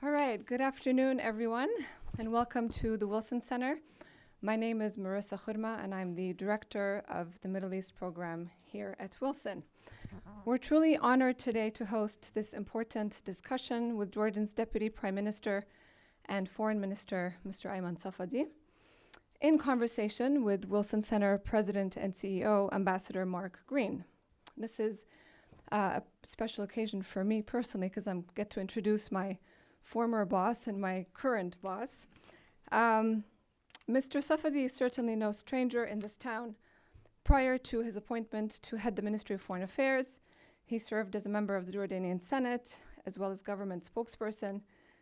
All right, good afternoon, everyone, and welcome to the Wilson Center. My name is Marissa Khurma, and I'm the director of the Middle East program here at Wilson. We're truly honored today to host this important discussion with Jordan's Deputy Prime Minister and Foreign Minister, Mr. Ayman Safadi, in conversation with Wilson Center President and CEO, Ambassador Mark Green. This is a special occasion for me personally because I get to introduce my former boss and my current boss. Mr. Safadi is certainly no stranger in this town. Prior to his appointment to head the Ministry of Foreign Affairs, he served as a member of the Jordanian Senate, as well as government spokesperson,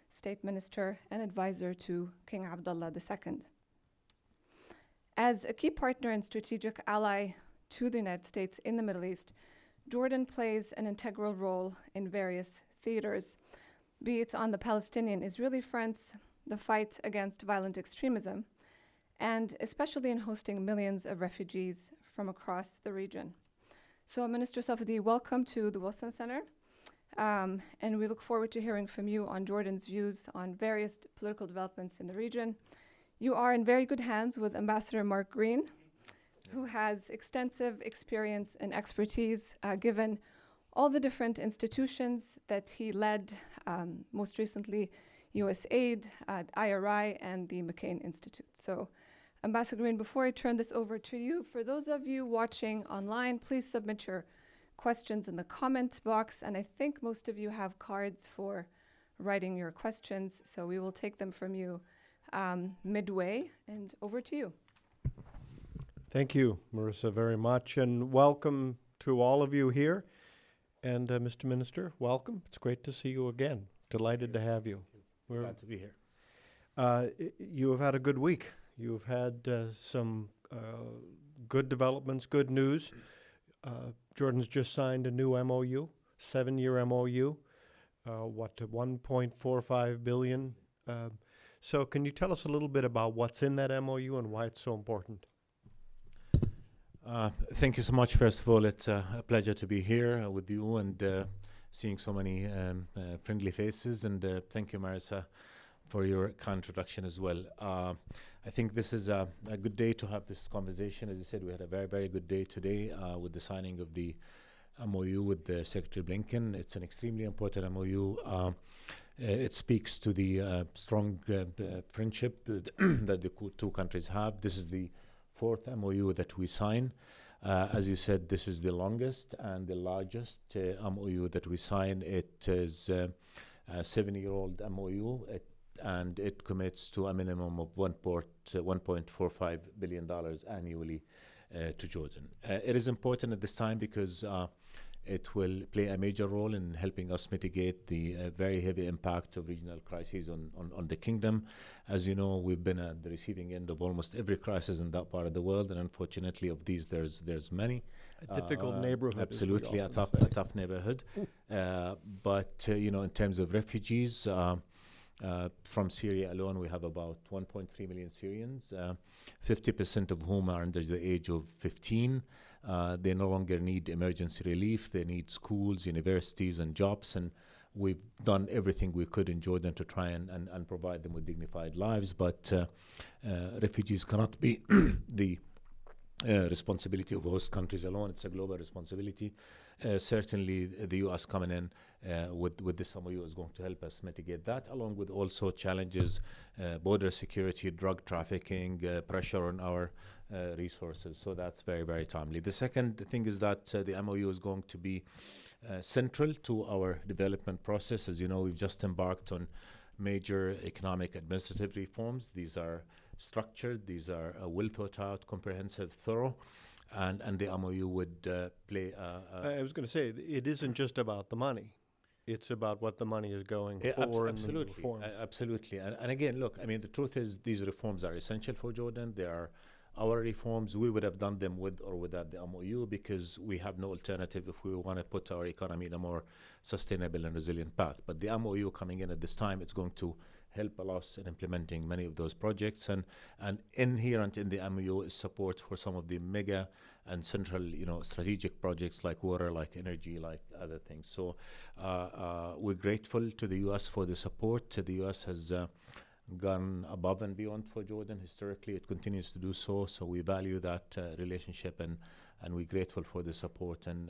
state minister, and advisor to King Abdullah II. As a key partner and strategic ally to the United States in the Middle East, Jordan plays an integral role in various theaters, be it on the Palestinian-Israeli fronts, the fight against violent extremism, and especially in hosting millions of refugees from across the region. So, Minister Safadi, welcome to the Wilson Center, and we look forward to hearing from you on Jordan's views on various political developments in the region. You are in very good hands with Ambassador Mark Green, who has extensive experience and expertise given all the different institutions that he led, most recently USAID, IRI, and the McCain Institute. So, Ambassador Green, before I turn this over to you, for those of you watching online, please submit your questions in the comment box, and I think most of you have cards for writing your questions, so we will take them from you midway, and over to you. Thank you, Marissa, very much, and welcome to all of you here. And Mr. Minister, welcome. It's great to see you again. Delighted to have you. We're glad to be here. You have had a good week. You've had some good developments, good news. Jordan's just signed a new MOU, 7-year MOU, to $1.45 billion. So can you tell us a little bit about what's in that MOU and why it's so important? Thank you so much. First of all, it's a pleasure to be here with you and seeing so many friendly faces. And thank you, Marissa, for your kind introduction as well. I think this is a good day to have this conversation. As you said, we had a very, very good day today with the signing of the MOU with Secretary Blinken. It's an extremely important MOU. It speaks to the strong friendship that the two countries have. This is the 4th MOU that we sign. As you said, this is the longest and the largest MOU that we sign. It is a 7-year-old MOU, and it commits to a minimum of $1.45 billion annually to Jordan. It is important at this time because it will play a major role in helping us mitigate the very heavy impact of regional crises on the kingdom. As you know, we've been at the receiving end of almost every crisis in that part of the world, and unfortunately of these there's many. A difficult neighborhood. Absolutely, a tough neighborhood. But in terms of refugees, from Syria alone, we have about 1.3 million Syrians, 50% of whom are under the age of 15. They no longer need emergency relief. They need schools, universities, and jobs. And we've done everything we could in Jordan to try and provide them with dignified lives. But refugees cannot be the responsibility of host countries alone. It's a global responsibility. Certainly, the U.S. coming in with this MOU is going to help us mitigate that, along with also challenges, border security, drug trafficking, pressure on our resources. So that's very, very timely. The second thing is that the MOU is going to be central to our development process. As you know, we've just embarked on major economic administrative reforms. These are structured, these are well thought out, comprehensive, thorough, and the MOU would play I was going to say, it isn't just about the money. It's about what the money is going for and the reforms. Absolutely. And again, look, I mean, the truth is these reforms are essential for Jordan. They are our reforms. We would have done them with or without the MOU because we have no alternative if we want to put our economy in a more sustainable and resilient path. But the MOU coming in at this time, it's going to help us in implementing many of those projects. And inherent in the MOU is support for some of the mega and central, strategic projects like water, like energy, like other things. So we're grateful to the U.S. for the support. The U.S. has gone above and beyond for Jordan. Historically, it continues to do so. So we value that relationship, and we're grateful for the support. And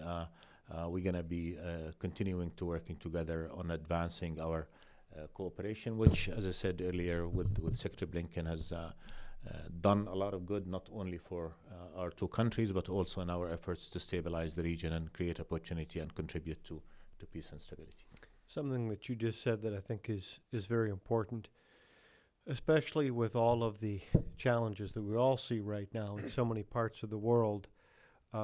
we're going to be continuing to working together on advancing our cooperation, which, as I said earlier, with Secretary Blinken has done a lot of good, not only for our two countries, but also in our efforts to stabilize the region and create opportunity and contribute to peace and stability. Something that you just said that I think is very important, especially with all of the challenges that we all see right now in so many parts of the world.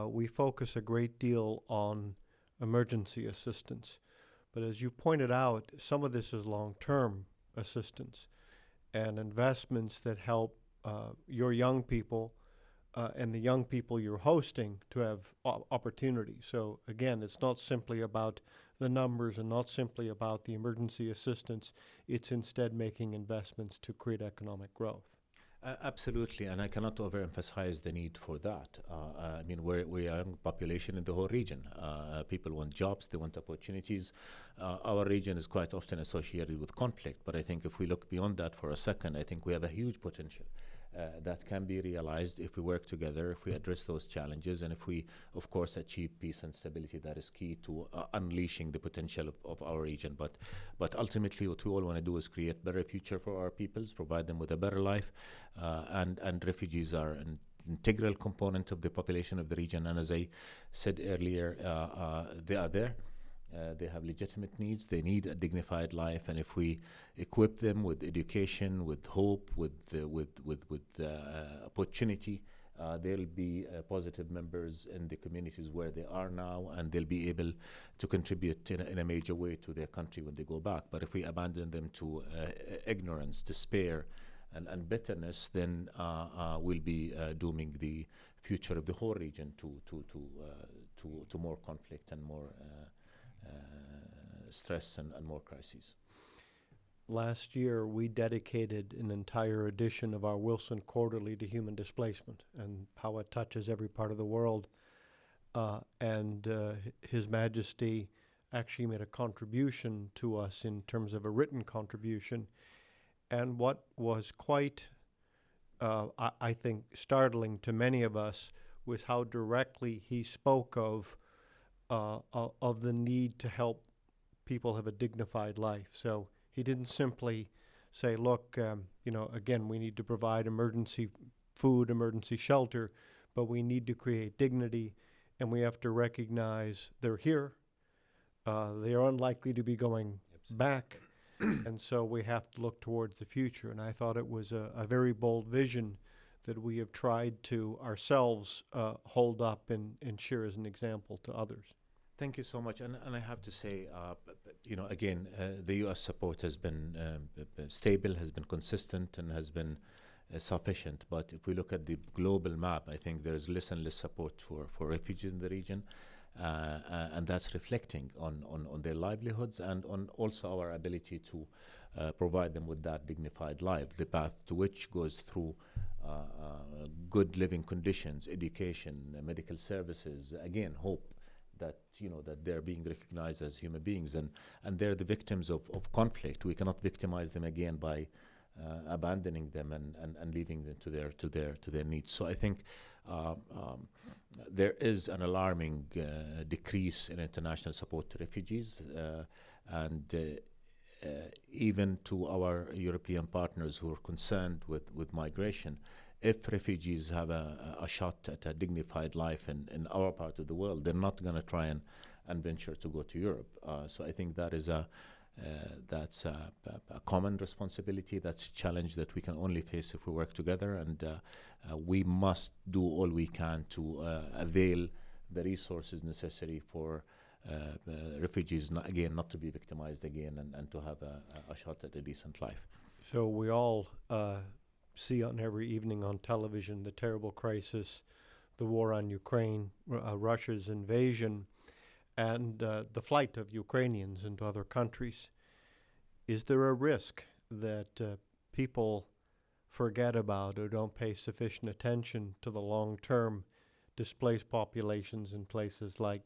We focus a great deal on emergency assistance. But as you pointed out, some of this is long-term assistance and investments that help your young people and the young people you're hosting to have opportunity. So again, it's not simply about the numbers and not simply about the emergency assistance. It's instead making investments to create economic growth. Absolutely, and I cannot overemphasize the need for that. I mean, we're a young population in the whole region. People want jobs, they want opportunities. Our region is quite often associated with conflict, but I think if we look beyond that for a second, I think we have a huge potential that can be realized if we work together, if we address those challenges, and if we, of course, achieve peace and stability. That is key to unleashing the potential of our region. But ultimately, what we all want to do is create better future for our peoples, provide them with a better life, and refugees are an integral component of the population of the region. And as I said earlier, they are there. They have legitimate needs. They need a dignified life, and if we equip them with education, with hope, with opportunity, they'll be positive members in the communities where they are now, and they'll be able to contribute in a major way to their country when they go back. But if we abandon them to ignorance, despair, and bitterness, then we'll be dooming the future of the whole region to more conflict and more stress and more crises. Last year, we dedicated an entire edition of our Wilson Quarterly to human displacement and how it touches every part of the world. His Majesty actually made a contribution to us in terms of a written contribution. And what was quite, I think, startling to many of us was how directly he spoke of the need to help people have a dignified life. So he didn't simply say, look, again, we need to provide emergency food, emergency shelter, but we need to create dignity, and we have to recognize they're here. They are unlikely to be going back, and so we have to look towards the future. And I thought it was a very bold vision that we have tried to ourselves hold up and share as an example to others. Thank you so much. And I have to say, again, the U.S. support has been stable, has been consistent, and has been sufficient. But if we look at the global map, I think there's less and less support for refugees in the region. And that's reflecting on their livelihoods and on also our ability to provide them with that dignified life, the path to which goes through good living conditions, education, medical services, again, hope. That they're being recognized as human beings, and they're the victims of conflict. We cannot victimize them again by abandoning them and leaving them to their needs. So I think there is an alarming decrease in international support to refugees, and even to our European partners who are concerned with migration. If refugees have a shot at a dignified life in our part of the world, they're not going to try and venture to go to Europe. So I think that is that's a common responsibility. That's a challenge that we can only face if we work together, and we must do all we can to avail the resources necessary for refugees, not to be victimized again, and to have a shot at a decent life. So we all see on every evening on television the terrible crisis, the war on Ukraine, Russia's invasion, and the flight of Ukrainians into other countries. Is there a risk that people forget about or don't pay sufficient attention to the long-term displaced populations in places like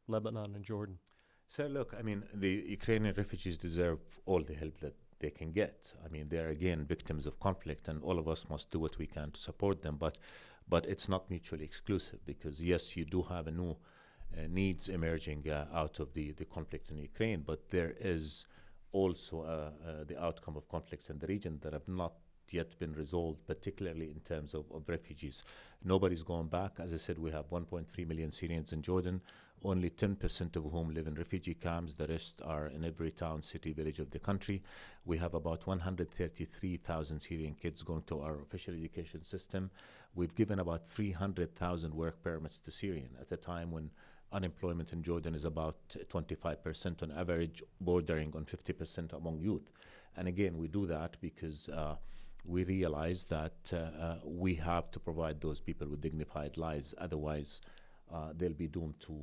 Lebanon and Jordan? So look, I mean, the Ukrainian refugees deserve all the help that they can get. I mean, they're again victims of conflict, and all of us must do what we can to support them. But it's not mutually exclusive, because yes, you do have a new needs emerging out of the conflict in Ukraine, but there is also the outcome of conflicts in the region that have not yet been resolved, particularly in terms of refugees. Nobody's going back. As I said, we have 1.3 million Syrians in Jordan, only 10% of whom live in refugee camps. The rest are in every town, city, village of the country. We have about 133,000 Syrian kids going to our official education system. We've given about 300,000 work permits to Syrians at a time when unemployment in Jordan is about 25% on average, bordering on 50% among youth. And again, we do that because we realize that we have to provide those people with dignified lives. Otherwise, they'll be doomed to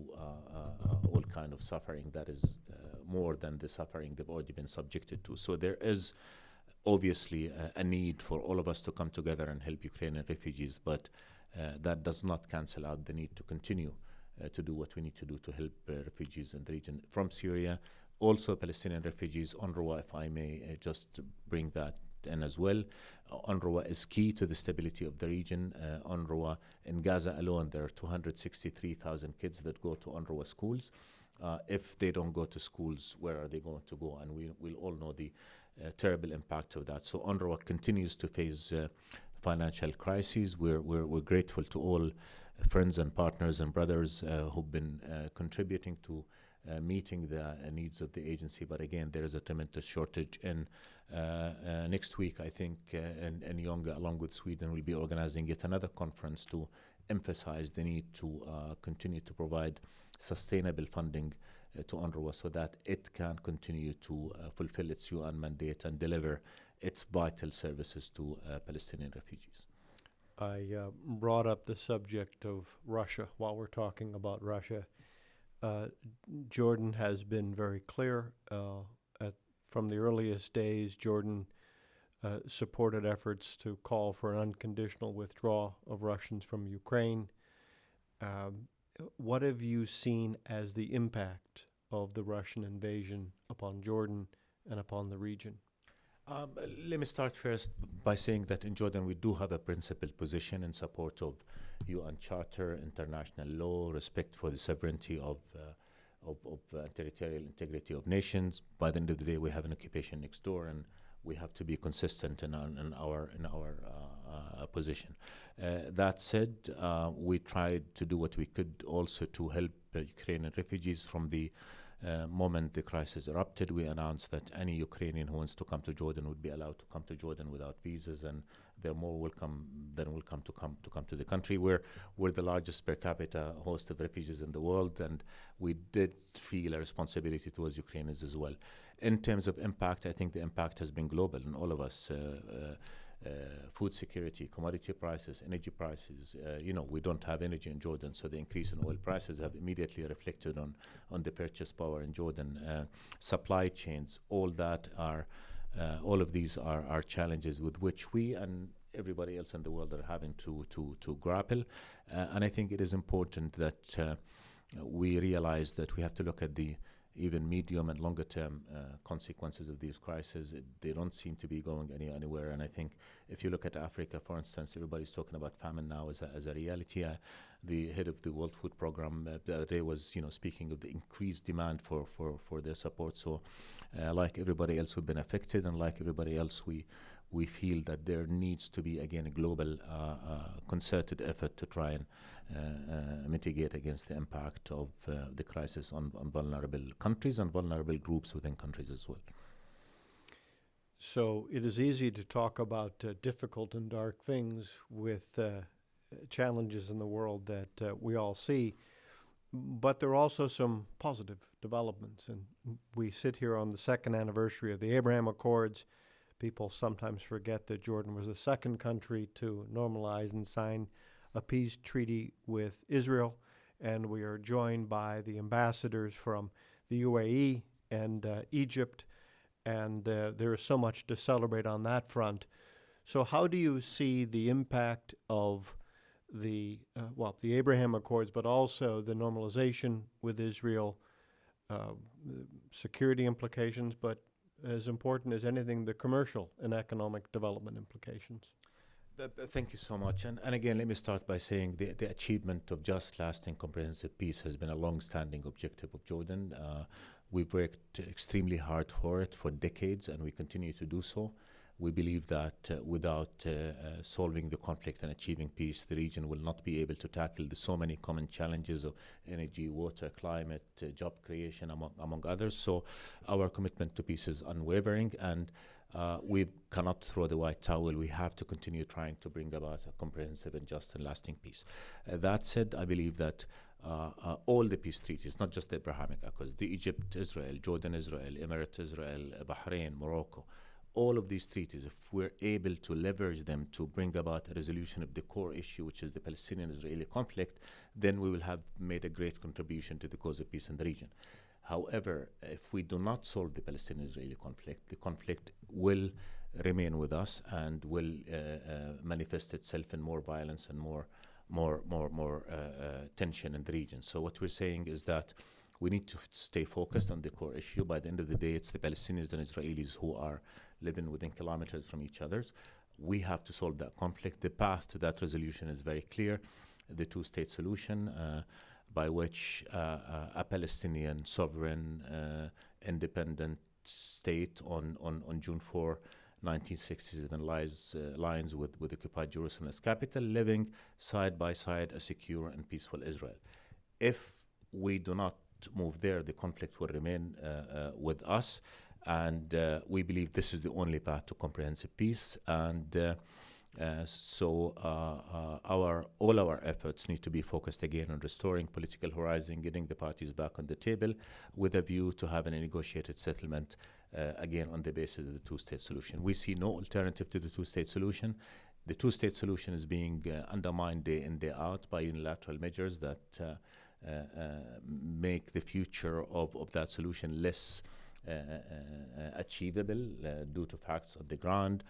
all kind of suffering that is more than the suffering they've already been subjected to. So there is obviously a need for all of us to come together and help Ukrainian refugees, but that does not cancel out the need to continue to do what we need to do to help refugees in the region from Syria. Also Palestinian refugees, UNRWA, if I may just bring that in as well. UNRWA is key to the stability of the region. UNRWA in Gaza alone, there are 263,000 kids that go to UNRWA schools. If they don't go to schools, where are they going to go? And we'll all know the terrible impact of that. So UNRWA continues to face financial crises. We're grateful to all friends and partners and brothers who've been contributing to meeting the needs of the agency. But again, there is a tremendous shortage. And next week, I think, in Yonga, along with Sweden, we'll be organizing yet another conference to emphasize the need to continue to provide sustainable funding to UNRWA so that it can continue to fulfill its UN mandate and deliver its vital services to Palestinian refugees. I brought up the subject of Russia while we're talking about Russia. Jordan has been very clear. From the earliest days, Jordan supported efforts to call for an unconditional withdrawal of Russians from Ukraine. What have you seen as the impact of the Russian invasion upon Jordan and upon the region? Let me start first by saying that in Jordan we do have a principled position in support of UN Charter, international law, respect for the sovereignty of territorial integrity of nations. By the end of the day, we have an occupation next door, and we have to be consistent in our position. That said, we tried to do what we could also to help Ukrainian refugees. From the moment the crisis erupted, we announced that any Ukrainian who wants to come to Jordan would be allowed to come to Jordan without visas, and they're more welcome than welcome to come to the country. We're the largest per capita host of refugees in the world, and we did feel a responsibility towards Ukrainians as well. In terms of impact, I think the impact has been global in all of us. Food security, commodity prices, energy prices. We don't have energy in Jordan, so the increase in oil prices have immediately reflected on the purchase power in Jordan. Supply chains, all of these are challenges with which we and everybody else in the world are having to grapple. And I think it is important that we realize that we have to look at the even medium and longer term consequences of these crises. They don't seem to be going anywhere. And I think if you look at Africa, for instance, everybody's talking about famine now as a reality. The head of the World Food Program the other day was speaking of the increased demand for their support. So like everybody else who've been affected, and like everybody else, we feel that there needs to be, again, a global concerted effort to try and mitigate against the impact of the crisis on vulnerable countries and vulnerable groups within countries as well. So it is easy to talk about difficult and dark things with challenges in the world that we all see, but there are also some positive developments. And we sit here on the second anniversary of the Abraham Accords. People sometimes forget that Jordan was the second country to normalize and sign a peace treaty with Israel, and we are joined by the ambassadors from the UAE and Egypt, and there is so much to celebrate on that front. So how do you see the impact of the Abraham Accords, but also the normalization with Israel, security implications, but as important as anything, the commercial and economic development implications? Thank you so much. And again, let me start by saying the achievement of just, lasting, comprehensive peace has been a long-standing objective of Jordan. We've worked extremely hard for it for decades, and we continue to do so. We believe that without solving the conflict and achieving peace, the region will not be able to tackle the so many common challenges of energy, water, climate, job creation, among others. So our commitment to peace is unwavering, and we cannot throw the white towel. We have to continue trying to bring about a comprehensive and just and lasting peace. That said, I believe that all the peace treaties, not just the Abrahamic Accords, the Egypt-Israel, Jordan-Israel, Emirates-Israel, Bahrain, Morocco, all of these treaties, if we're able to leverage them to bring about a resolution of the core issue, which is the Palestinian-Israeli conflict, then we will have made a great contribution to the cause of peace in the region. However, if we do not solve the Palestinian-Israeli conflict, the conflict will remain with us and will manifest itself in more violence and more tension in the region. So what we're saying is that we need to stay focused on the core issue. By the end of the day, it's the Palestinians and Israelis who are living within kilometers from each other. We have to solve that conflict. The path to that resolution is very clear. The two-state solution, by which a Palestinian sovereign, independent state on June 4, 1967 lines with occupied Jerusalem as capital, living side by side a secure and peaceful Israel. If we do not move there, the conflict will remain with us, and we believe this is the only path to comprehensive peace. And so all our efforts need to be focused again on restoring political horizon, getting the parties back on the table with a view to having a negotiated settlement, again on the basis of the two-state solution. We see no alternative to the two-state solution. The two-state solution is being undermined day in, day out by unilateral measures that make the future of that solution less achievable due to facts on the ground.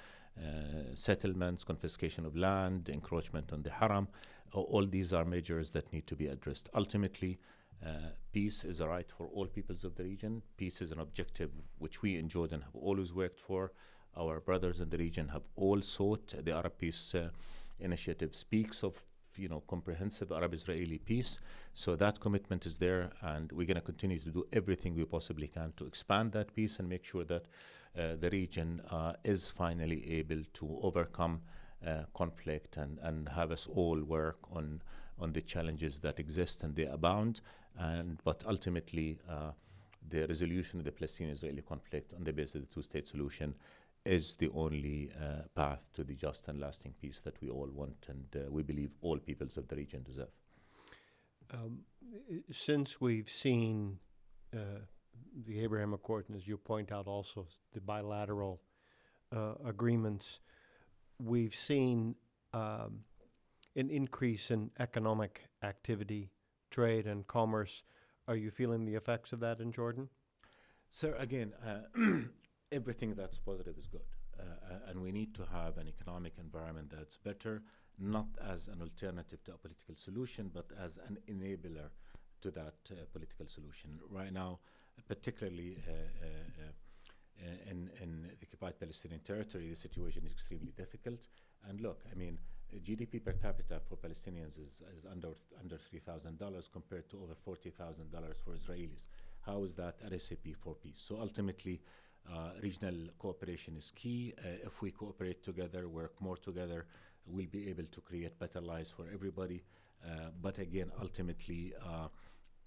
Settlements, confiscation of land, encroachment on the haram, all these are measures that need to be addressed. Ultimately, peace is a right for all peoples of the region. Peace is an objective which we in Jordan have always worked for. Our brothers in the region have all sought. The Arab Peace Initiative speaks of comprehensive Arab-Israeli peace. So that commitment is there, and we're going to continue to do everything we possibly can to expand that peace and make sure that the region is finally able to overcome conflict and have us all work on the challenges that exist, and they abound. But ultimately, the resolution of the Palestinian-Israeli conflict on the basis of the two-state solution is the only path to the just and lasting peace that we all want, and we believe all peoples of the region deserve. Since we've seen the Abraham Accords, and as you point out also the bilateral agreements, we've seen an increase in economic activity, trade and commerce. Are you feeling the effects of that in Jordan? Sir, again, everything that's positive is good. And we need to have an economic environment that's better, not as an alternative to a political solution, but as an enabler to that political solution. Right now, particularly in the occupied Palestinian territory, the situation is extremely difficult. And look, I mean, GDP per capita for Palestinians is under $3,000 compared to over $40,000 for Israelis. How is that a recipe for peace? So ultimately, regional cooperation is key. If we cooperate together, work more together, we'll be able to create better lives for everybody. But again, ultimately,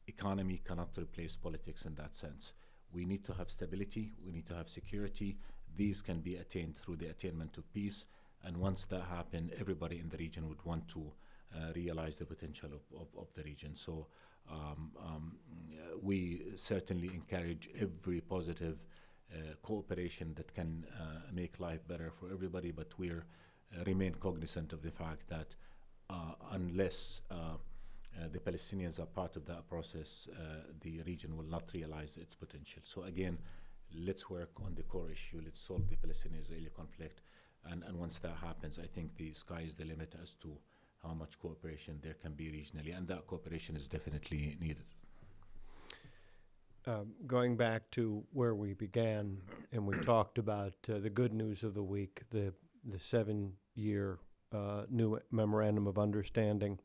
economy cannot replace politics in that sense. We need to have stability. We need to have security. These can be attained through the attainment of peace. And once that happens, everybody in the region would want to realize the potential of the region. So we certainly encourage every positive cooperation that can make life better for everybody, but we remain cognizant of the fact that unless the Palestinians are part of that process, the region will not realize its potential. So again, let's work on the core issue, let's solve the Palestinian-Israeli conflict. And once that happens, I think the sky is the limit as to how much cooperation there can be regionally, and that cooperation is definitely needed. Going back to where we began, and we talked about the good news of the week, the 7-year new memorandum of understanding.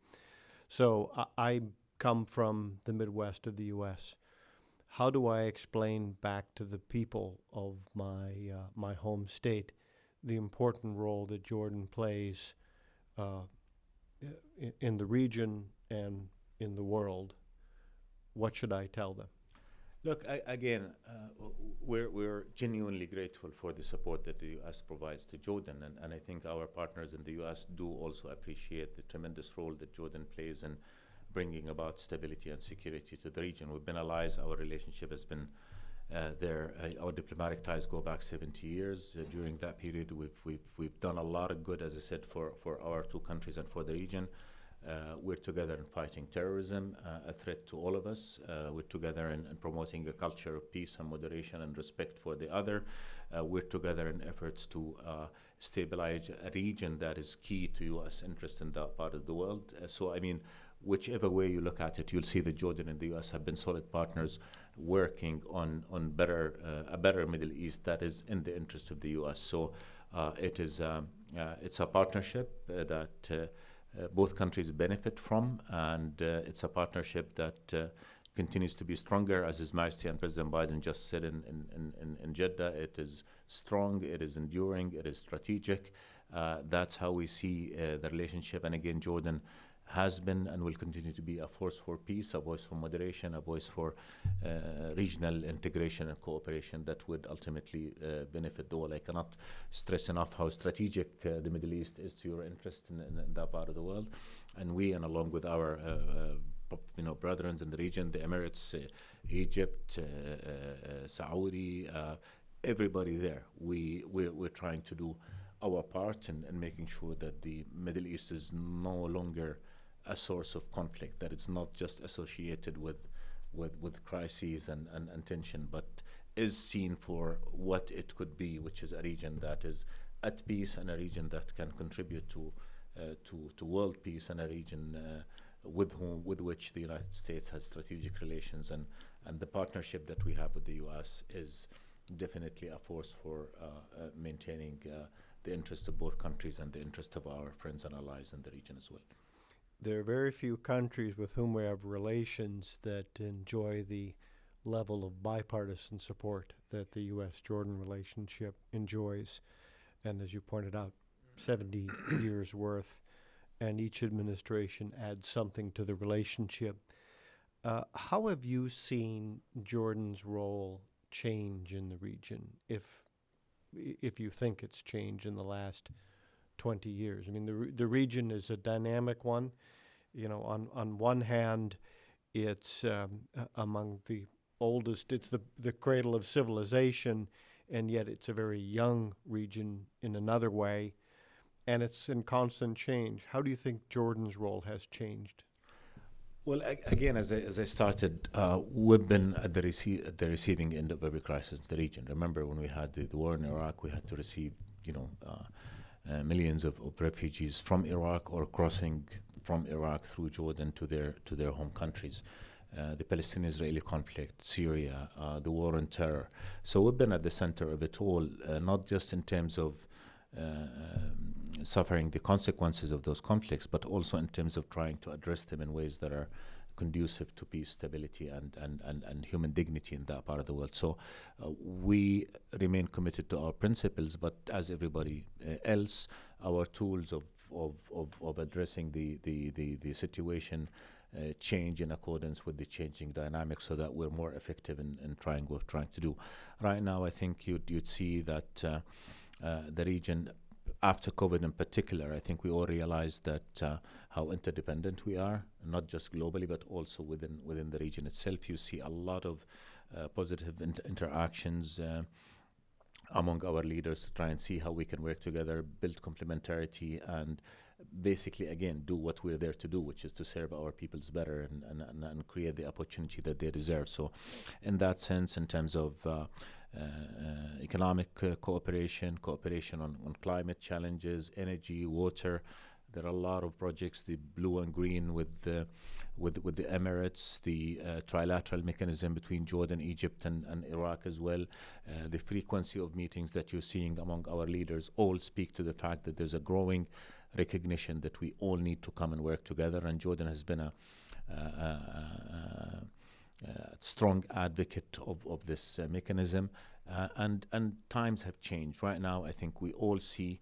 So I come from the Midwest of the U.S. How do I explain back to the people of my home state the important role that Jordan plays in the region and in the world? What should I tell them? Look, we're genuinely grateful for the support that the U.S. provides to Jordan, and I think our partners in the U.S. do also appreciate the tremendous role that Jordan plays in bringing about stability and security to the region. We've been allies. Our relationship has been there. Our diplomatic ties go back 70 years. During that period, we've done a lot of good, as I said, for our two countries and for the region. We're together in fighting terrorism, a threat to all of us. We're together in promoting a culture of peace and moderation and respect for the other. We're together in efforts to stabilize a region that is key to U.S. interest in that part of the world. Whichever way you look at it, you'll see that Jordan and the U.S. have been solid partners working on a better Middle East that is in the interest of the U.S. So it's a partnership that both countries benefit from, and it's a partnership that continues to be stronger, as His Majesty and President Biden just said in Jeddah. It is strong, it is enduring, it is strategic. That's how we see the relationship. And again, Jordan has been and will continue to be a force for peace, a voice for moderation, a voice for regional integration and cooperation that would ultimately benefit the world. I cannot stress enough how strategic the Middle East is to your interest in that part of the world. And we, and along with our brethren in the region, the Emirates, Egypt, Saudi, everybody there, we're trying to do our part in making sure that the Middle East is no longer a source of conflict, that it's not just associated with crises and tension, but is seen for what it could be, which is a region that is at peace and a region that can contribute to world peace, and a region with which the United States has strategic relations, and the partnership that we have with the U.S. is definitely a force for maintaining the interest of both countries and the interest of our friends and allies in the region as well. There are very few countries with whom we have relations that enjoy the level of bipartisan support that the U.S.-Jordan relationship enjoys. And as you pointed out, 70 years worth, and each administration adds something to the relationship. How have you seen Jordan's role change in the region, if you think it's changed in the last 20 years? I mean, the region is a dynamic one. On one hand, it's among the oldest, it's the cradle of civilization, and yet it's a very young region in another way, and it's in constant change. How do you think Jordan's role has changed? Well, again, as I started, we've been at the receiving end of every crisis in the region. Remember, when we had the war in Iraq, we had to receive, millions of refugees from Iraq or crossing from Iraq through Jordan to their home countries. The Palestinian-Israeli conflict, Syria, the war on terror. So we've been at the center of it all, not just in terms of suffering the consequences of those conflicts, but also in terms of trying to address them in ways that are conducive to peace, stability, and human dignity in that part of the world. So we remain committed to our principles, but as everybody else, our tools of addressing the situation change in accordance with the changing dynamics, so that we're more effective in trying what we're trying to do. Right now, I think you'd see that the region, after COVID in particular, I think we all realize that how interdependent we are, not just globally, but also within the region itself. You see a lot of positive interactions among our leaders to try and see how we can work together, build complementarity, and basically, again, do what we're there to do, which is to serve our peoples better and create the opportunity that they deserve. So in that sense, in terms of economic cooperation, cooperation on climate challenges, energy, water. There are a lot of projects, the blue and green with the Emirates, the trilateral mechanism between Jordan, Egypt, and Iraq as well. The frequency of meetings that you're seeing among our leaders all speak to the fact that there's a growing recognition that we all need to come and work together. And Jordan has been a strong advocate of this mechanism. And times have changed. Right now, I think we all see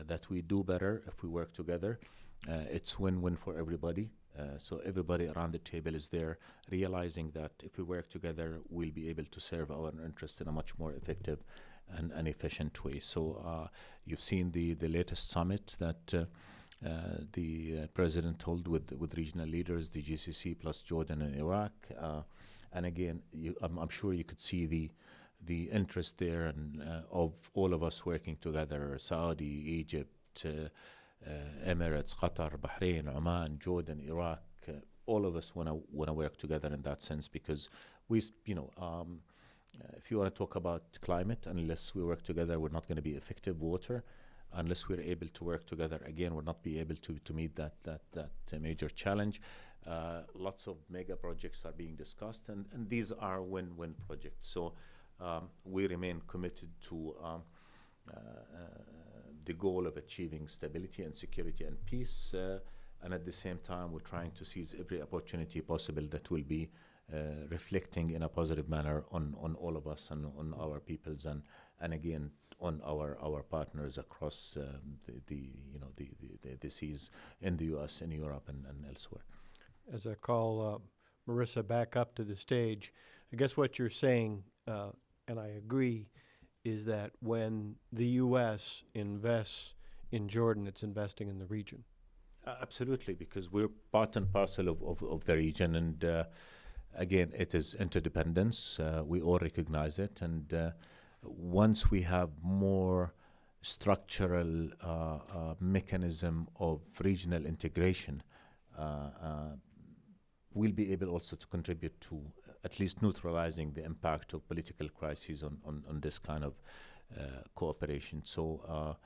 that we do better if we work together. It's win-win for everybody. So everybody around the table is there, realizing that if we work together, we'll be able to serve our interests in a much more effective and efficient way. So you've seen the latest summit that the president held with regional leaders, the GCC plus Jordan and Iraq. And again, I'm sure you could see the interest there and of all of us working together, Saudi, Egypt, Emirates, Qatar, Bahrain, Oman, Jordan, Iraq, all of us want to work together in that sense, because if you want to talk about climate, unless we work together, we're not going to be effective. Water, unless we're able to work together, again, we'll not be able to meet that major challenge. Lots of mega projects are being discussed, and these are win-win projects. So we remain committed to the goal of achieving stability and security and peace, and at the same time we're trying to seize every opportunity possible that will be reflecting in a positive manner on all of us and on our peoples, and again on our partners across the seas in the US, in Europe, and elsewhere. As I call Marissa back up to the stage, I guess what you're saying, and I agree, is that when the U.S. invests in Jordan, it's investing in the region. Absolutely, because we're part and parcel of the region, and again, it is interdependence. We all recognize it, and once we have more structural mechanism of regional integration, we'll be able also to contribute to at least neutralizing the impact of political crises on this kind of cooperation. So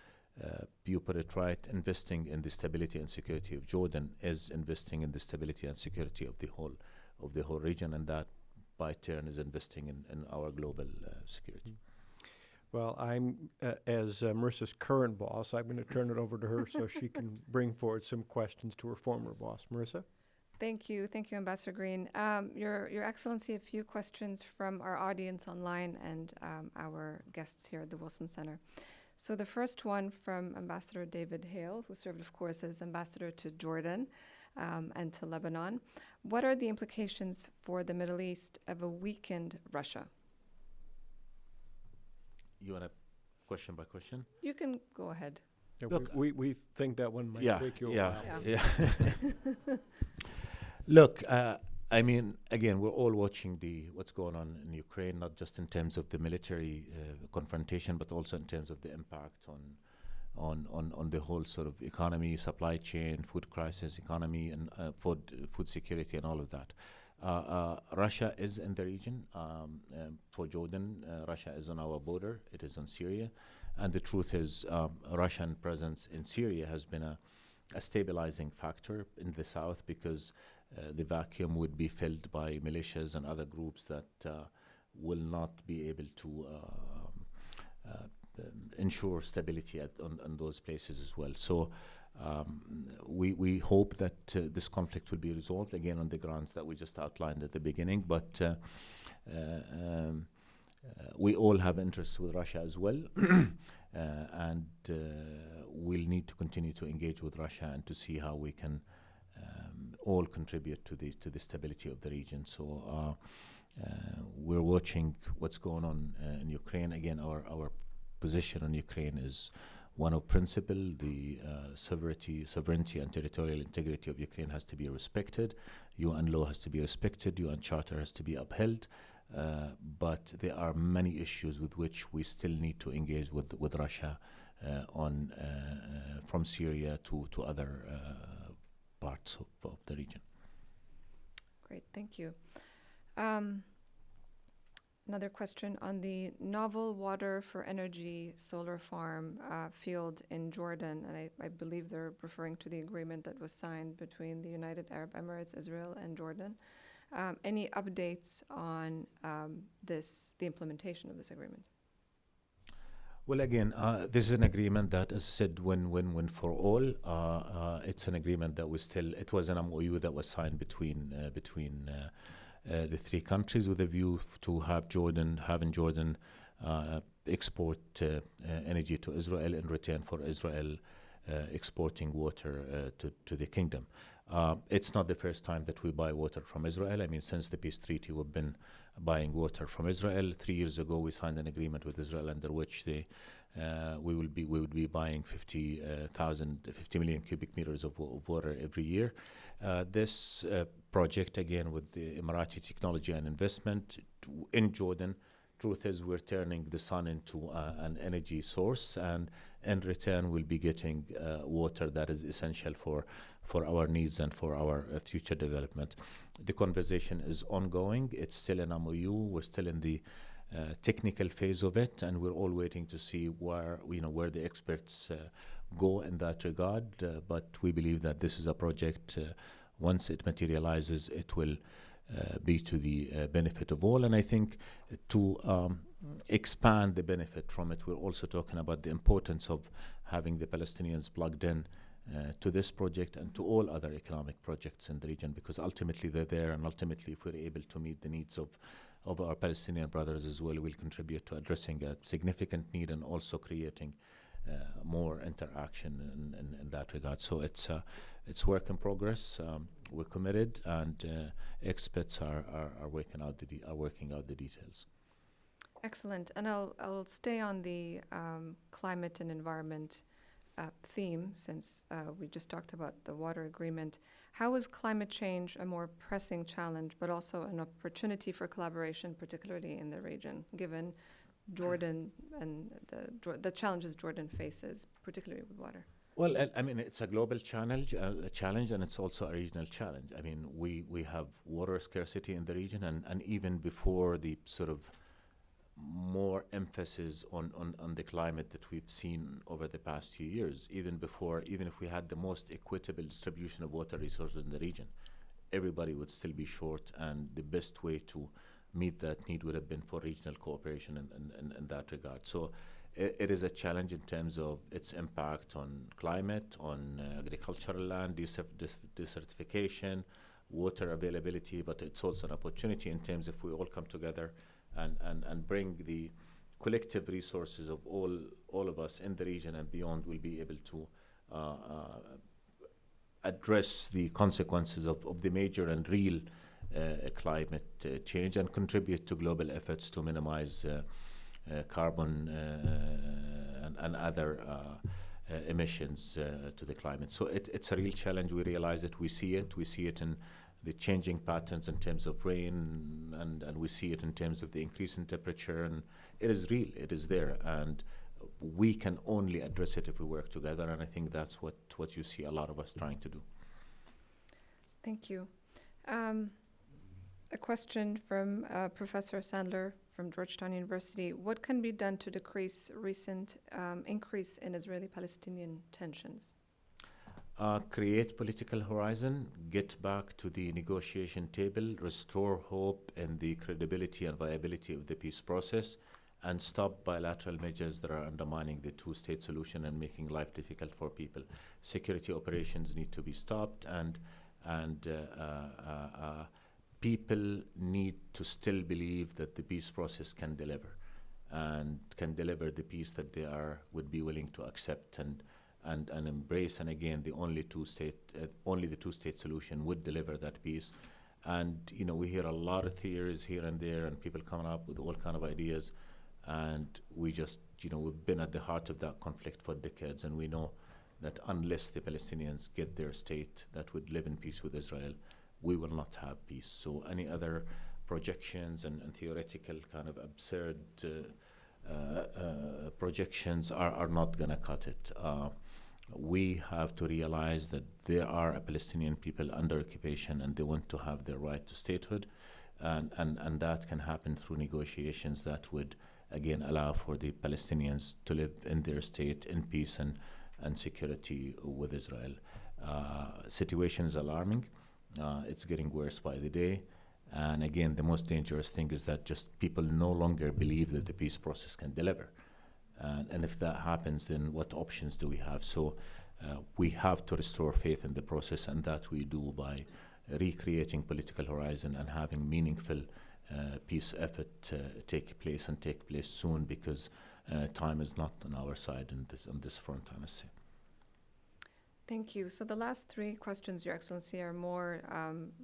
you put it right, investing in the stability and security of Jordan is investing in the stability and security of the whole region, and that by turn is investing in our global security. Well, I'm, as Marissa's current boss, I'm going to turn it over to her so she can bring forward some questions to her former boss. Marissa? Thank you, Ambassador Green. Your Excellency, a few questions from our audience online and our guests here at the Wilson Center. So the first one from Ambassador David Hale, who served, of course, as ambassador to Jordan and to Lebanon. What are the implications for the Middle East of a weakened Russia? You want a question by question? You can go ahead. Yeah, Look, we think that one might take you a while. Yeah. Look, I mean, again, we're all watching what's going on in Ukraine, not just in terms of the military confrontation, but also in terms of the impact on the whole sort of economy, supply chain, food crisis, economy, and food security, and all of that. Russia is in the region. For Jordan, Russia is on our border. It is on Syria. And the truth is, Russian presence in Syria has been a stabilizing factor in the south, because the vacuum would be filled by militias and other groups that will not be able to ensure stability on those places as well. So we hope that this conflict will be resolved, again, on the grounds that we just outlined at the beginning. But we all have interests with Russia as well. And we'll need to continue to engage with Russia and to see how we can all contribute to the stability of the region. So we're watching what's going on in Ukraine. Again, our position on Ukraine is one of principle. The sovereignty and territorial integrity of Ukraine has to be respected. UN law has to be respected. UN Charter has to be upheld. But there are many issues with which we still need to engage with Russia from Syria to other parts of the region. Great, thank you. Another question on the novel water for energy solar farm field in Jordan, and I believe they're referring to the agreement that was signed between the United Arab Emirates, Israel, and Jordan. Any updates on the implementation of this agreement? Well, again, this is an agreement that, as I said, win-win-win for all. It's an agreement that it was an MOU that was signed between the three countries with a view to having Jordan export energy to Israel in return for Israel exporting water to the kingdom. It's not the first time that we buy water from Israel. I mean, since the peace treaty, we've been buying water from Israel. 3 years ago, we signed an agreement with Israel under which we would be buying 50 million cubic meters of water every year. This project, again, with the Emirati technology and investment in Jordan, truth is we're turning the sun into an energy source, and in return we'll be getting water that is essential for our needs and for our future development. The conversation is ongoing. It's still an MOU. We're still in the technical phase of it, and we're all waiting to see where the experts go in that regard. But we believe that this is a project. Once it materializes, it will be to the benefit of all. And I think to expand the benefit from it, we're also talking about the importance of having the Palestinians plugged in to this project and to all other economic projects in the region, because ultimately they're there, and ultimately if we're able to meet the needs of our Palestinian brothers as well, we'll contribute to addressing a significant need and also creating more interaction in that regard. So it's work in progress. We're committed, and experts are working out the details. Excellent. And I'll stay on the climate and environment theme, since we just talked about the water agreement. How is climate change a more pressing challenge, but also an opportunity for collaboration, particularly in the region, given Jordan and the challenges Jordan faces, particularly with water? Well, I mean, it's a global challenge, and it's also a regional challenge. I mean, we have water scarcity in the region, and even before the sort of more emphasis on the climate that we've seen over the past few years, even if we had the most equitable distribution of water resources in the region, everybody would still be short, and the best way to meet that need would have been for regional cooperation in that regard. So it is a challenge in terms of its impact on climate, on agricultural land, desertification, water availability, but it's also an opportunity in terms if we all come together and bring the collective resources of all of us in the region and beyond, will be able to address the consequences of the major and real climate change and contribute to global efforts to minimize carbon and other emissions to the climate. So it's a real challenge. We realize it. We see it in the changing patterns in terms of rain, and we see it in terms of the increase in temperature, and it is real. It is there, and we can only address it if we work together, and I think that's what you see a lot of us trying to do. Thank you. A question from Professor Sandler from Georgetown University. What can be done to decrease recent increase in Israeli-Palestinian tensions? Create political horizon, get back to the negotiation table, restore hope in the credibility and viability of the peace process, and stop bilateral measures that are undermining the two-state solution and making life difficult for people. Security operations need to be stopped, and people need to still believe that the peace process can deliver, and can deliver the peace that they would be willing to accept and embrace. And again, only the two-state solution would deliver that peace. And we hear a lot of theories here and there, and people coming up with all kind of ideas. And we just, we've been at the heart of that conflict for decades, and we know that unless the Palestinians get their state that would live in peace with Israel, we will not have peace. So any other projections and theoretical kind of absurd projections are not going to cut it. We have to realize that there are a Palestinian people under occupation, and they want to have their right to statehood. and that can happen through negotiations that would again allow for the Palestinians to live in their state in peace and security with Israel. Situation is alarming. It's getting worse by the day. And again, the most dangerous thing is that just people no longer believe that the peace process can deliver. And if that happens, then what options do we have? So we have to restore faith in the process, and that we do by recreating political horizon and having meaningful peace effort take place soon, because time is not on our side on this front, I must say. Thank you. So the last three questions, Your Excellency, are more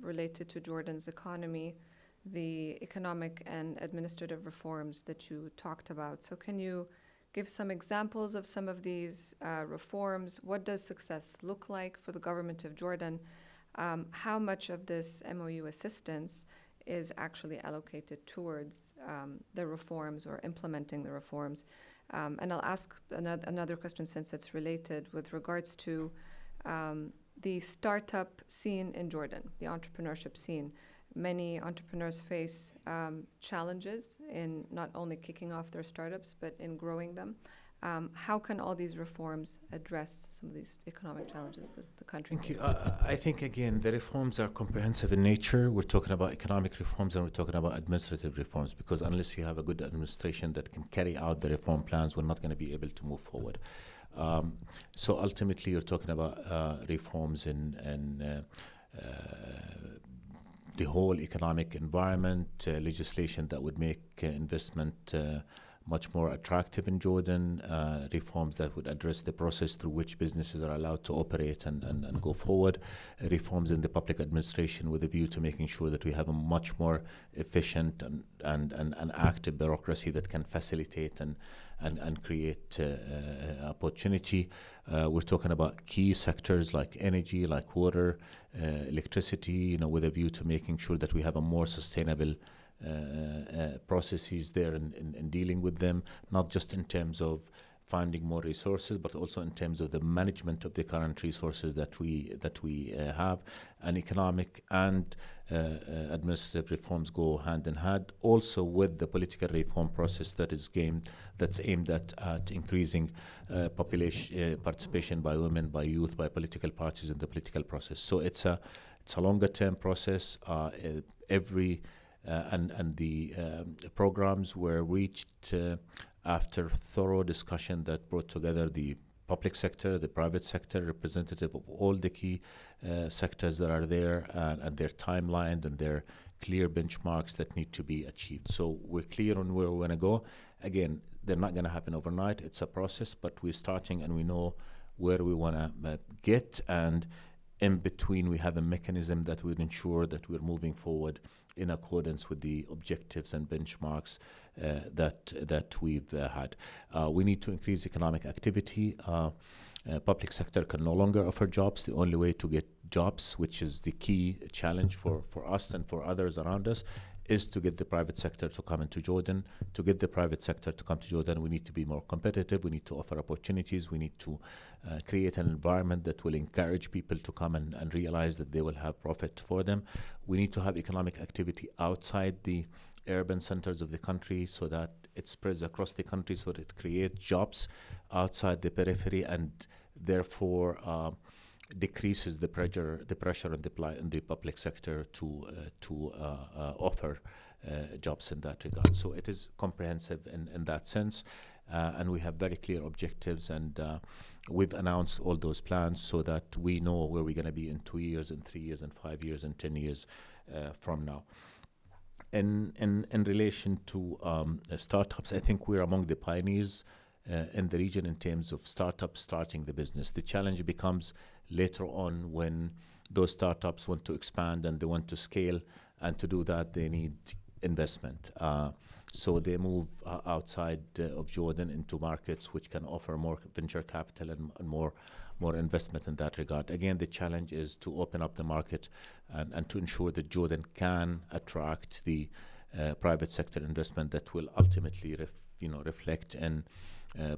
related to Jordan's economy, the economic and administrative reforms that you talked about. So can you give some examples of some of these reforms? What does success look like for the government of Jordan? How much of this MOU assistance is actually allocated towards the reforms or implementing the reforms? And I'll ask another question, since it's related, with regards to the startup scene in Jordan, the entrepreneurship scene. Many entrepreneurs face challenges in not only kicking off their startups, but in growing them. How can all these reforms address some of these economic challenges that the country faces? I think, again, the reforms are comprehensive in nature. We're talking about economic reforms and we're talking about administrative reforms, because unless you have a good administration that can carry out the reform plans, we're not going to be able to move forward. So ultimately, you're talking about reforms in the whole economic environment, legislation that would make investment much more attractive in Jordan, reforms that would address the process through which businesses are allowed to operate and go forward, reforms in the public administration with a view to making sure that we have a much more efficient and active bureaucracy that can facilitate and create opportunity. We're talking about key sectors like energy, like water, electricity, with a view to making sure that we have a more sustainable processes there in dealing with them, not just in terms of finding more resources, but also in terms of the management of the current resources that we have. And economic and administrative reforms go hand in hand, also with the political reform process that's aimed at increasing population participation by women, by youth, by political parties in the political process. So it's a longer term process. And the programs were reached after thorough discussion that brought together the public sector, the private sector, representative of all the key sectors that are there, and their timeline and their clear benchmarks that need to be achieved. So we're clear on where we want to go. Again, they're not going to happen overnight. It's a process, but we're starting and we know where we want to get. And in between, we have a mechanism that would ensure that we're moving forward in accordance with the objectives and benchmarks that we've had. We need to increase economic activity. Public sector can no longer offer jobs. The only way to get jobs, which is the key challenge for us and for others around us, is to get the private sector to come into Jordan. To get the private sector to come to Jordan, we need to be more competitive. We need to offer opportunities. We need to create an environment that will encourage people to come and realize that they will have profit for them. We need to have economic activity outside the urban centers of the country so that it spreads across the country, so that it creates jobs outside the periphery, and therefore decreases the pressure on the public sector to offer jobs in that regard. So it is comprehensive in that sense, and we have very clear objectives, and we've announced all those plans so that we know where we're going to be in 2 years, in 3 years, in 5 years, and 10 years from now. In relation to startups, I think we're among the pioneers in the region in terms of startups starting the business. The challenge becomes later on when those startups want to expand and they want to scale, and to do that they need investment. So they move outside of Jordan into markets which can offer more venture capital and more investment in that regard. Again, the challenge is to open up the market and to ensure that Jordan can attract the private sector investment that will ultimately reflect in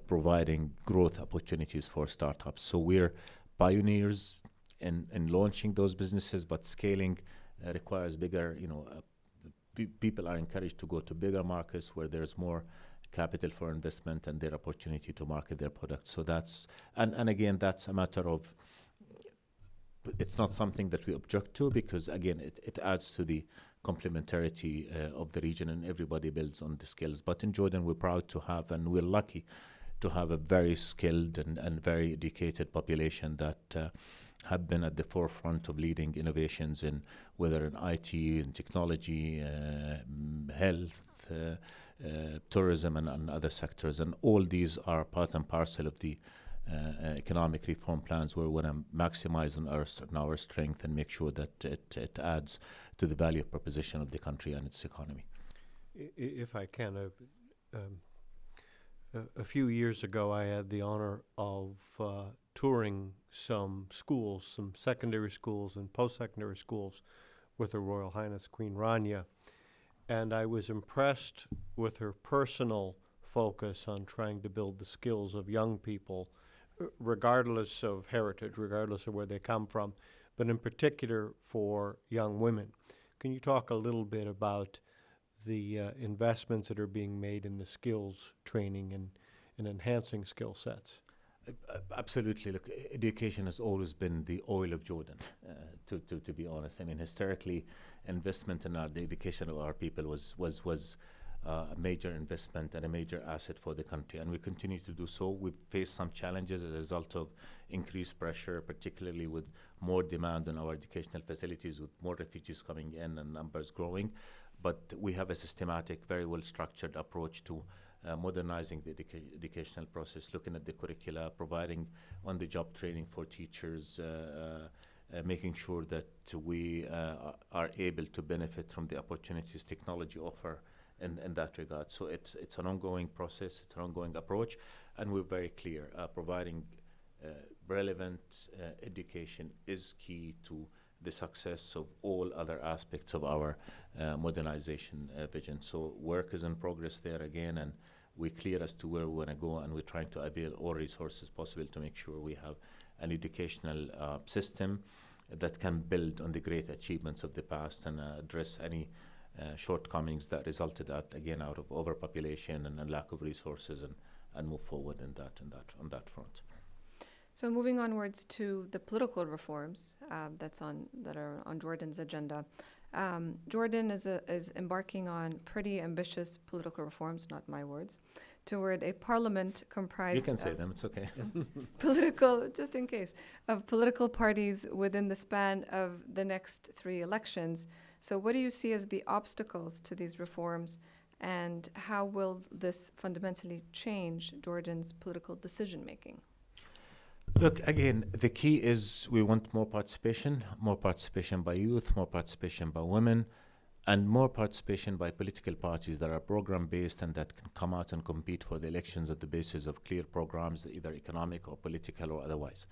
providing growth opportunities for startups. So we're pioneers in launching those businesses, but scaling requires bigger, people are encouraged to go to bigger markets where there's more capital for investment and their opportunity to market their products. So that's, and again, that's a matter of, it's not something that we object to, because again, it adds to the complementarity of the region, and everybody builds on the skills. But in Jordan, we're proud to have, and we're lucky to have a very skilled and very educated population that have been at the forefront of leading innovations in whether in IT and technology, health, tourism, and other sectors. And all these are part and parcel of the economic reform plans, where we want to maximize on our strength and make sure that it adds to the value proposition of the country and its economy. If I can, a few years ago, I had the honor of touring some schools, some secondary schools and post-secondary schools with Her Royal Highness Queen Rania. And I was impressed with her personal focus on trying to build the skills of young people, regardless of heritage, regardless of where they come from, but in particular for young women. Can you talk a little bit about the investments that are being made in the skills training and enhancing skill sets? Absolutely. Look, education has always been the oil of Jordan, to be honest. I mean, historically, investment in the education of our people was a major investment and a major asset for the country, and we continue to do so. We've faced some challenges as a result of increased pressure, particularly with more demand on our educational facilities, with more refugees coming in and numbers growing. But we have a systematic, very well-structured approach to modernizing the educational process, looking at the curricula, providing on-the-job training for teachers, making sure that we are able to benefit from the opportunities technology offer in that regard. So it's an ongoing process, it's an ongoing approach, and we're very clear. Providing relevant education is key to the success of all other aspects of our modernization vision. So work is in progress there again, and we're clear as to where we want to go, and we're trying to avail all resources possible to make sure we have an educational system that can build on the great achievements of the past and address any shortcomings that resulted out of overpopulation and lack of resources, and move forward on that front. So moving onwards to the political reforms that are on Jordan's agenda. Jordan is embarking on pretty ambitious political reforms, not my words, toward a parliament comprised You can say them, it's okay. just in case, of political parties within the span of the next 3 elections. So what do you see as the obstacles to these reforms, and how will this fundamentally change Jordan's political decision-making? Look, again, the key is we want more participation by youth, more participation by women, and more participation by political parties that are program-based and that can come out and compete for the elections on the basis of clear programs, either economic or political or otherwise.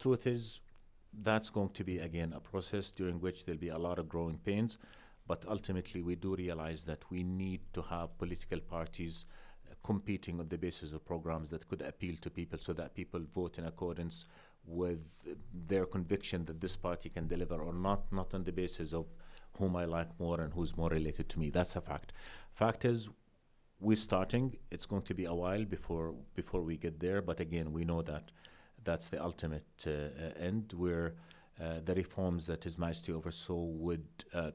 Truth is, that's going to be, again, a process during which there'll be a lot of growing pains, but ultimately we do realize that we need to have political parties competing on the basis of programs that could appeal to people, so that people vote in accordance with their conviction that this party can deliver or not on the basis of whom I like more and who's more related to me. That's a fact. Fact is, we're starting. It's going to be a while before we get there, but again, we know that that's the ultimate end, where the reforms that His Majesty oversaw would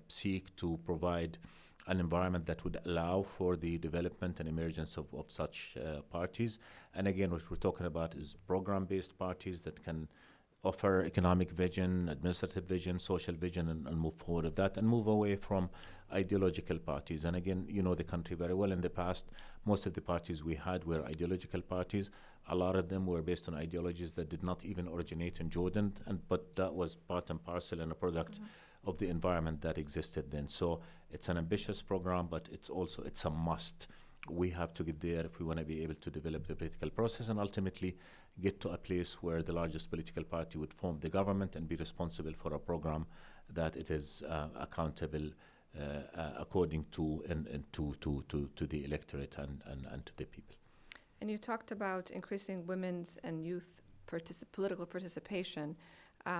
seek to provide an environment that would allow for the development and emergence of such parties. And again, what we're talking about is program-based parties that can offer economic vision, administrative vision, social vision, and move forward with that, and move away from ideological parties. And again, you know the country very well. In the past, most of the parties we had were ideological parties. A lot of them were based on ideologies that did not even originate in Jordan, but that was part and parcel and a product of the environment that existed then. So it's an ambitious program, but it's a must. We have to get there if we want to be able to develop the political process and ultimately get to a place where the largest political party would form the government and be responsible for a program that it is accountable according to the electorate and to the people. And you talked about increasing women's and youth political participation.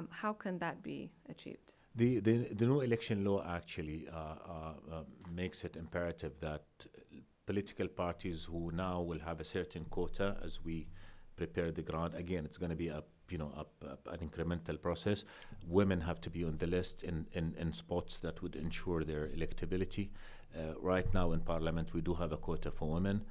How can that be achieved? The new election law actually makes it imperative that political parties who now will have a certain quota as we prepare the ground. Again, it's going to be an incremental process. Women have to be on the list in spots that would ensure their electability. Right now in Parliament, we do have a quota for women,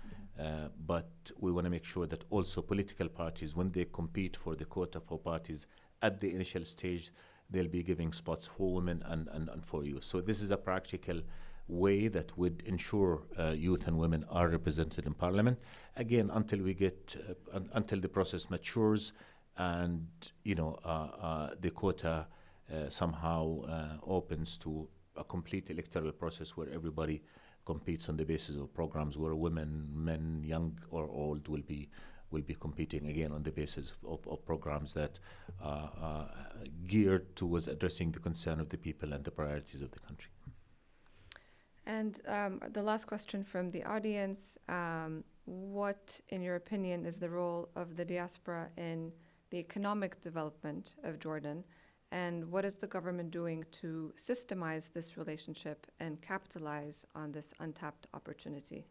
but we want to make sure that also political parties, when they compete for the quota for parties at the initial stage, they'll be giving spots for women and for youth. So this is a practical way that would ensure youth and women are represented in Parliament. Again, until we get, until the process matures and, the quota somehow opens to a complete electoral process where everybody competes on the basis of programs where women, men, young or old will be competing again on the basis of programs that are geared towards addressing the concern of the people and the priorities of the country. And the last question from the audience, what, in your opinion, is the role of the diaspora in the economic development of Jordan? And what is the government doing to systemize this relationship and capitalize on this untapped opportunity?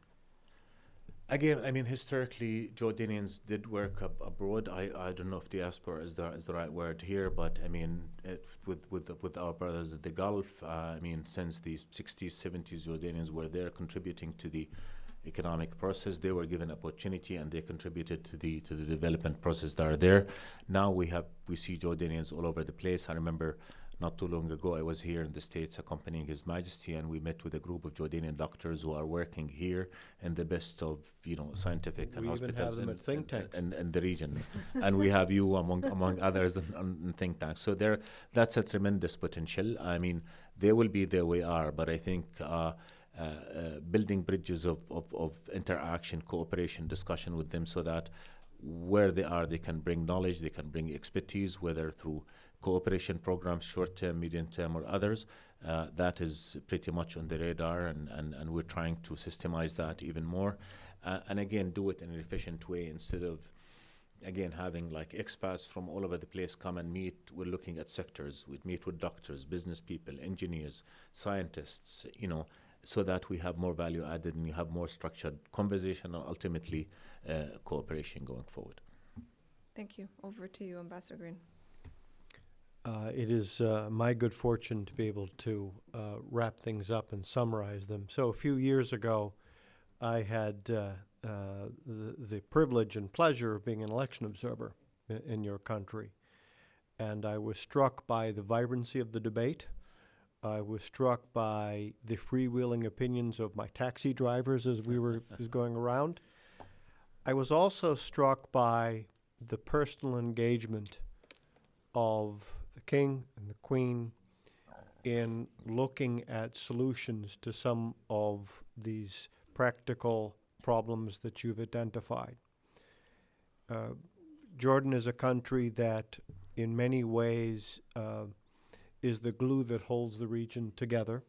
Again, I mean, historically, Jordanians did work abroad. I don't know if diaspora is the right word here, but I mean, with our brothers at the Gulf, I mean, since the 60s, 70s, Jordanians were there contributing to the economic process. They were given opportunity and they contributed to the development process that are there. Now we see Jordanians all over the place. I remember not too long ago, I was here in the States accompanying His Majesty, and we met with a group of Jordanian doctors who are working here in the best of, scientific and hospitals in the region. And we have you among others in think tanks. So that's a tremendous potential. I mean, they will be there we are, but I think building bridges of interaction, cooperation, discussion with them so that where they are, they can bring knowledge, they can bring expertise, whether through cooperation programs, short-term, medium-term, or others. That is pretty much on the radar, and we're trying to systemize that even more. And again, do it in an efficient way instead of, again, having like expats from all over the place come and meet. We're looking at sectors. We meet with doctors, business people, engineers, scientists, so that we have more value added and you have more structured conversation and ultimately cooperation going forward. Thank you. Over to you, Ambassador Green. It is my good fortune to be able to wrap things up and summarize them. So a few years ago, I had the privilege and pleasure of being an election observer in your country. And I was struck by the vibrancy of the debate. I was struck by the freewheeling opinions of my taxi drivers as we were going around. I was also struck by the personal engagement of the King and the Queen in looking at solutions to some of these practical problems that you've identified. Jordan is a country that in many ways is the glue that holds the region together.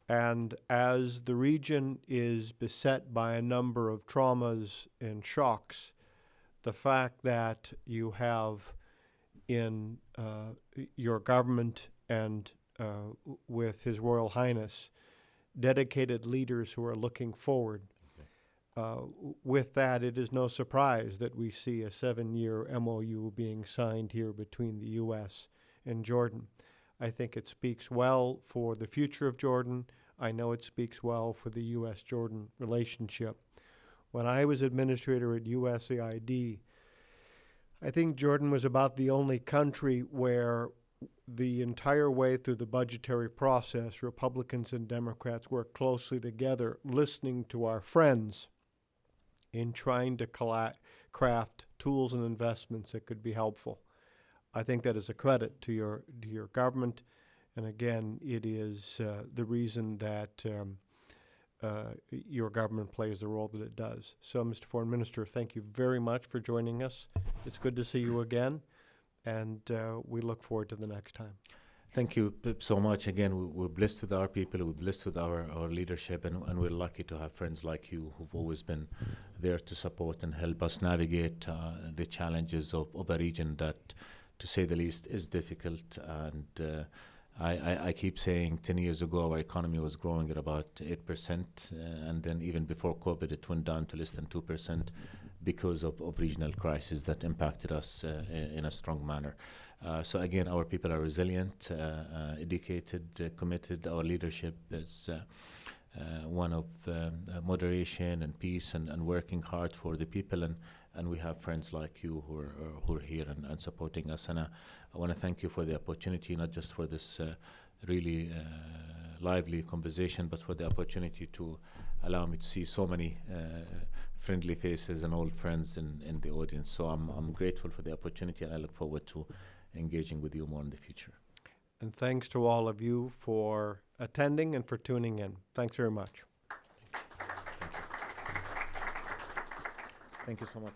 And as the region is beset by a number of traumas and shocks, the fact that you have in your government and with His Royal Highness dedicated leaders who are looking forward, with that, it is no surprise that we see a 7-year MOU being signed here between the U.S. and Jordan. I think it speaks well for the future of Jordan. I know it speaks well for the U.S.-Jordan relationship. When I was administrator at USAID, I think Jordan was about the only country where the entire way through the budgetary process, Republicans and Democrats worked closely together, listening to our friends in trying to craft tools and investments that could be helpful. I think that is a credit to your government, and again, it is the reason that your government plays the role that it does. So, Mr. Foreign Minister, thank you very much for joining us. It's good to see you again, and we look forward to the next time. Thank you so much. Again, we're blessed with our people, we're blessed with our leadership, and we're lucky to have friends like you who've always been there to support and help us navigate the challenges of a region that, to say the least, is difficult. And I keep saying 10 years ago our economy was growing at about 8%, and then even before COVID it went down to less than 2% because of regional crises that impacted us in a strong manner. So again, our people are resilient, educated, committed. Our leadership is one of moderation and peace and working hard for the people, and we have friends like you who are here and supporting us. And I want to thank you for the opportunity, not just for this really lively conversation, but for the opportunity to allow me to see so many friendly faces and old friends in the audience. So I'm grateful for the opportunity, and I look forward to engaging with you more in the future. And thanks to all of you for attending and for tuning in. Thanks very much. Thank you so much.